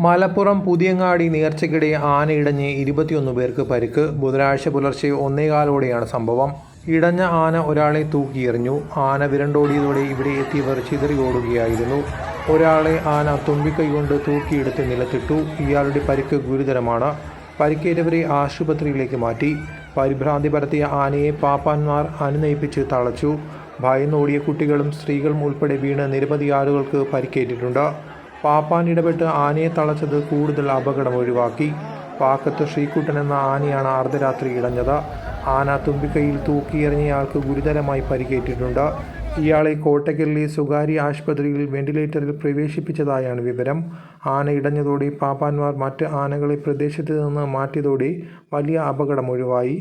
മലപ്പുറം പുതിയങ്ങാടി നേർച്ചയ്ക്കിടെ ആനയിടഞ്ഞ് 21 പേർക്ക് പരിക്ക്. ബുധനാഴ്ച പുലർച്ചെ 1:15-ഓടെയാണ് സംഭവം. ഇടഞ്ഞ ആന ഒരാളെ തൂക്കിയെറിഞ്ഞു. ആന വിരണ്ടോടിയതോടെ ഇവിടെ എത്തിയവർ ചിതറി ഓടുകയായിരുന്നു. ഒരാളെ ആന തുമ്പിക്കൈകൊണ്ട് തൂക്കിയെടുത്ത് നിലത്തിട്ടു. ഇയാളുടെ പരിക്ക് ഗുരുതരമാണ്. പരിക്കേറ്റവരെ ആശുപത്രിയിലേക്ക് മാറ്റി. പരിഭ്രാന്തി പരത്തിയ ആനയെ പാപ്പാന്മാർ അനുനയിപ്പിച്ച് തളച്ചു. ഭയന്നോടിയ കുട്ടികളും സ്ത്രീകളും ഉൾപ്പെടെ വീണ് നിരവധി ആളുകൾക്ക് പരിക്കേറ്റിട്ടുണ്ട്. പാപ്പാൻ ഇടപെട്ട് ആനയെ തളച്ചത് കൂടുതൽ അപകടം ഒഴിവാക്കി. പാക്കത്ത് ശ്രീകുട്ടൻ എന്ന ആനയാണ് അർദ്ധരാത്രി ഇടഞ്ഞത്. ആന തുമ്പിക്കൈയിൽ തൂക്കിയെറിഞ്ഞയാൾക്ക് ഗുരുതരമായി പരിക്കേറ്റിട്ടുണ്ട്. ഇയാളെ കോട്ടക്കലിലെ സ്വകാര്യ ആശുപത്രിയിൽ വെന്റിലേറ്ററിൽ പ്രവേശിപ്പിച്ചതായാണ് വിവരം. ആന ഇടഞ്ഞതോടെ പാപ്പാന്മാർ മറ്റ് ആനകളെ പ്രദേശത്ത് നിന്ന് മാറ്റിയതോടെ വലിയ അപകടം ഒഴിവായി.